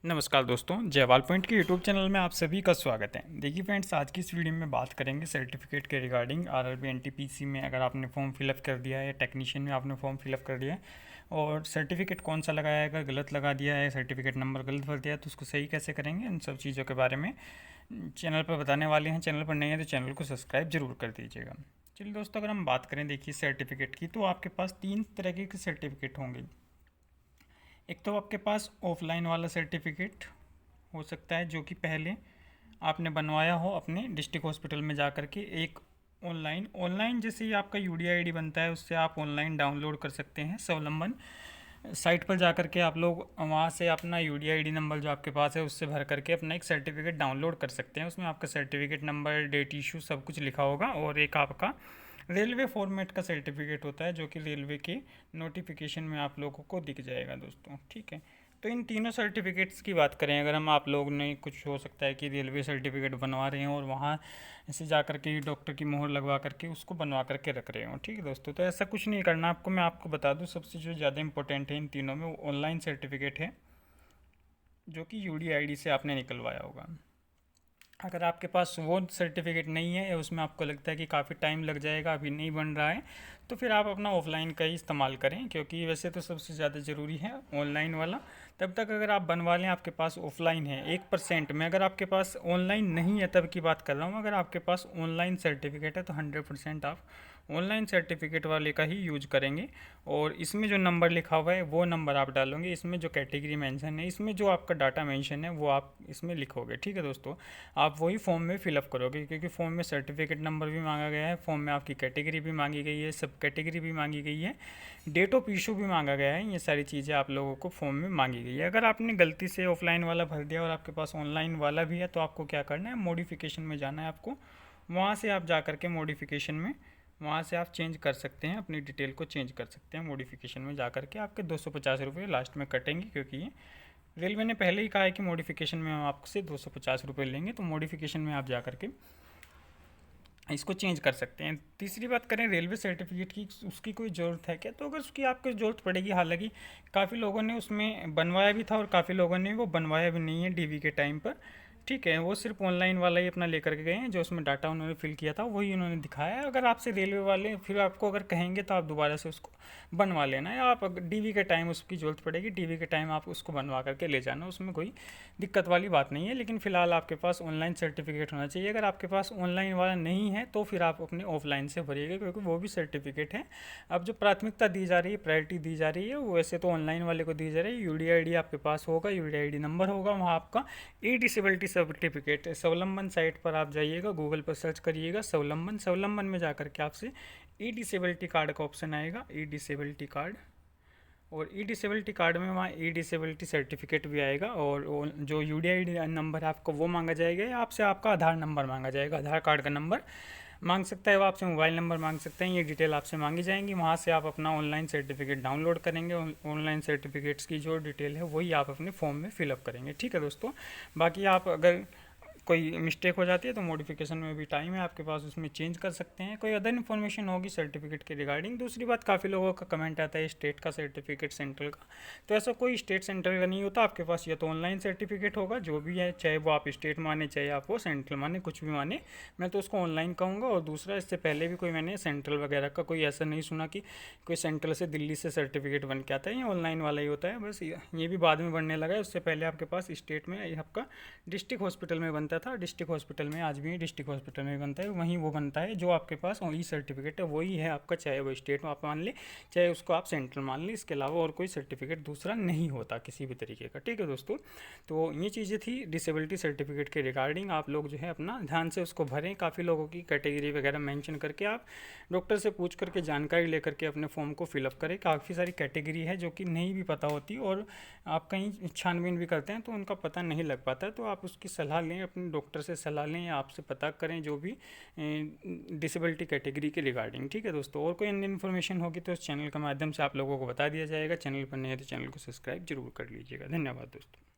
नमस्कार दोस्तों, जयवाल पॉइंट के यूट्यूब चैनल में आप सभी का स्वागत है। देखिए फ्रेंड्स, आज की इस वीडियो में बात करेंगे सर्टिफिकेट के रिगार्डिंग। आरआरबी एनटीपीसी में अगर आपने फॉर्म फिलअप कर दिया है, टेक्नीशियन में आपने फॉर्म फिलअप कर दिया है और सर्टिफिकेट कौन सा लगाया है, अगर गलत लगा दिया है, सर्टिफिकेट नंबर गलत भर दिया है तो उसको सही कैसे करेंगे, इन सब चीज़ों के बारे में चैनल पर बताने वाले हैं। चैनल पर नहीं है तो चैनल को सब्सक्राइब जरूर कर दीजिएगा। चलिए दोस्तों, अगर हम बात करें देखिए सर्टिफिकेट की, तो आपके पास 3 तरह के सर्टिफिकेट होंगे। एक तो आपके पास ऑफलाइन वाला सर्टिफिकेट हो सकता है, जो कि पहले आपने बनवाया हो अपने डिस्ट्रिक्ट हॉस्पिटल में जा कर के। एक ऑनलाइन जैसे ही आपका यूडीआईडी बनता है, उससे आप ऑनलाइन डाउनलोड कर सकते हैं। स्वावलंबन साइट पर जा कर के आप लोग वहाँ से अपना यूडीआईडी नंबर जो आपके पास है उससे भर करके अपना एक सर्टिफिकेट डाउनलोड कर सकते हैं। उसमें आपका सर्टिफिकेट नंबर, डेट इशू सब कुछ लिखा होगा और एक आपका रेलवे फॉर्मेट का सर्टिफिकेट होता है, जो कि रेलवे के नोटिफिकेशन में आप लोगों को दिख जाएगा दोस्तों। ठीक है, तो इन तीनों सर्टिफिकेट्स की बात करें, अगर हम आप लोग ने कुछ हो सकता है कि रेलवे सर्टिफिकेट बनवा रहे हों और वहाँ से जा कर के डॉक्टर की मोहर लगवा करके उसको बनवा करके रख रहे हों। ठीक है दोस्तों, तो ऐसा कुछ नहीं करना आपको। मैं आपको बता दूं, सबसे जो ज़्यादा इंपॉर्टेंट है इन तीनों में, वो ऑनलाइन सर्टिफिकेट है, जो कि यूडीआईडी से आपने निकलवाया होगा। अगर आपके पास वो सर्टिफिकेट नहीं है या उसमें आपको लगता है कि काफ़ी टाइम लग जाएगा, अभी नहीं बन रहा है, तो फिर आप अपना ऑफलाइन का ही इस्तेमाल करें, क्योंकि वैसे तो सबसे ज़्यादा ज़रूरी है ऑनलाइन वाला। तब तक अगर आप बनवा लें, आपके पास ऑफलाइन है 1% में, अगर आपके पास ऑनलाइन नहीं है तब की बात कर रहा हूँ, अगर आपके पास ऑनलाइन सर्टिफिकेट है तो 100% आप ऑनलाइन सर्टिफिकेट वाले का ही यूज करेंगे। और इसमें जो नंबर लिखा हुआ है वो नंबर आप डालोगे, इसमें जो कैटेगरी मेंशन है, इसमें जो आपका डाटा मेंशन है वो आप इसमें लिखोगे। ठीक है दोस्तों, आप वही फॉर्म में फिलअप करोगे, क्योंकि फॉर्म में सर्टिफिकेट नंबर भी मांगा गया है, फॉर्म में आपकी कैटेगरी भी मांगी गई है, सब कैटेगरी भी मांगी गई है, डेट ऑफ इशू भी मांगा गया है। ये सारी चीज़ें आप लोगों को फॉर्म में मांगी गई है। अगर आपने गलती से ऑफलाइन वाला भर दिया और आपके पास ऑनलाइन वाला भी है, तो आपको क्या करना है, मॉडिफिकेशन में जाना है आपको। वहाँ से आप जा करके मॉडिफिकेशन में वहाँ से आप चेंज कर सकते हैं, अपनी डिटेल को चेंज कर सकते हैं। मॉडिफिकेशन में जा करके आपके 250 रुपये लास्ट में कटेंगे, क्योंकि ये रेलवे ने पहले ही कहा है कि मॉडिफिकेशन में हम आपसे 250 रुपये लेंगे। तो मॉडिफिकेशन में आप जा करके इसको चेंज कर सकते हैं। तीसरी बात करें रेलवे सर्टिफिकेट की, उसकी कोई ज़रूरत है क्या, तो अगर उसकी आपको ज़रूरत पड़ेगी, हालांकि काफ़ी लोगों ने उसमें बनवाया भी था और काफ़ी लोगों ने वो बनवाया भी नहीं है डीवी के टाइम पर। ठीक है, वो सिर्फ ऑनलाइन वाला ही अपना लेकर के गए हैं, जो उसमें डाटा उन्होंने फिल किया था वही उन्होंने दिखाया है। अगर आपसे रेलवे वाले फिर आपको अगर कहेंगे तो आप दोबारा से उसको बनवा लेना, या आप डीवी के टाइम उसकी ज़रूरत पड़ेगी, डीवी के टाइम आप उसको बनवा करके ले जाना, उसमें कोई दिक्कत वाली बात नहीं है। लेकिन फ़िलहाल आपके पास ऑनलाइन सर्टिफिकेट होना चाहिए। अगर आपके पास ऑनलाइन वाला नहीं है तो फिर आप अपने ऑफलाइन से भरिएगा, क्योंकि वो भी सर्टिफिकेट है। अब जो प्राथमिकता दी जा रही है, प्रायोरिटी दी जा रही है, वो वैसे तो ऑनलाइन वाले को दी जा रही है। यूडीआईडी आपके पास होगा, यूडीआईडी नंबर होगा, वहाँ आपका ई डिसेबिलिटी सर्टिफिकेट, स्वावलंबन साइट पर आप जाइएगा, गूगल पर सर्च करिएगा स्वावलंबन में जाकर के आपसे ई डिसेबिलिटी कार्ड का ऑप्शन आएगा, ई डिसेबिलिटी कार्ड, और ई डिसेबिलिटी कार्ड में वहाँ ई डिसेबिलिटी सर्टिफिकेट भी आएगा। और जो यूडीआईडी नंबर आपको वो मांगा जाएगा, या आपसे आपका आधार नंबर मांगा जाएगा, आधार कार्ड का नंबर मांग सकता है वो, आपसे मोबाइल नंबर मांग सकते हैं, ये डिटेल आपसे मांगी जाएंगी। वहाँ से आप अपना ऑनलाइन सर्टिफिकेट डाउनलोड करेंगे, ऑनलाइन सर्टिफिकेट्स की जो डिटेल है वही आप अपने फॉर्म में फिलअप करेंगे। ठीक है दोस्तों, बाकी आप अगर कोई मिस्टेक हो जाती है तो मॉडिफिकेशन में भी टाइम है आपके पास, उसमें चेंज कर सकते हैं। कोई अदर इन्फॉर्मेशन होगी सर्टिफिकेट के रिगार्डिंग। दूसरी बात, काफ़ी लोगों का कमेंट आता है स्टेट का सर्टिफिकेट, सेंट्रल का, तो ऐसा कोई स्टेट सेंट्रल का नहीं होता। आपके पास या तो ऑनलाइन सर्टिफिकेट होगा, जो भी है, चाहे वो आप स्टेट माने चाहे आप वो सेंट्रल माने, कुछ भी माने, मैं तो उसको ऑनलाइन कहूँगा। और दूसरा, इससे पहले भी कोई मैंने सेंट्रल वगैरह का कोई ऐसा नहीं सुना कि कोई सेंट्रल से दिल्ली से सर्टिफिकेट बन के आता है। ये ऑनलाइन वाला ही होता है, बस ये भी बाद में बनने लगा है। उससे पहले आपके पास स्टेट में आपका डिस्ट्रिक्ट हॉस्पिटल में बनता था, डिस्ट्रिक्ट हॉस्पिटल में आज भी डिस्ट्रिक्ट हॉस्पिटल में बनता है, वहीं वो बनता है। जो आपके पास ई सर्टिफिकेट है वही है आपका, चाहे वो स्टेट में आप मान ले चाहे उसको आप सेंट्रल मान लें। इसके अलावा और कोई सर्टिफिकेट दूसरा नहीं होता किसी भी तरीके का। ठीक है दोस्तों, तो ये चीज़ें थी डिसेबिलिटी सर्टिफिकेट के रिगार्डिंग। आप लोग जो है अपना ध्यान से उसको भरें, काफ़ी लोगों की कैटेगरी वगैरह मेंशन करके आप डॉक्टर से पूछ करके जानकारी लेकर के अपने फॉर्म को फिलअप करें। काफ़ी सारी कैटेगरी है जो कि नहीं भी पता होती, और आप कहीं छानबीन भी करते हैं तो उनका पता नहीं लग पाता, तो आप उसकी सलाह लें, अपने डॉक्टर से सलाह लें, आपसे पता करें जो भी डिसेबिलिटी कैटेगरी के रिगार्डिंग। ठीक है दोस्तों, और कोई अन्य इन्फॉर्मेशन होगी तो इस चैनल के माध्यम से आप लोगों को बता दिया जाएगा। चैनल पर नहीं है तो चैनल को सब्सक्राइब जरूर कर लीजिएगा। धन्यवाद दोस्तों।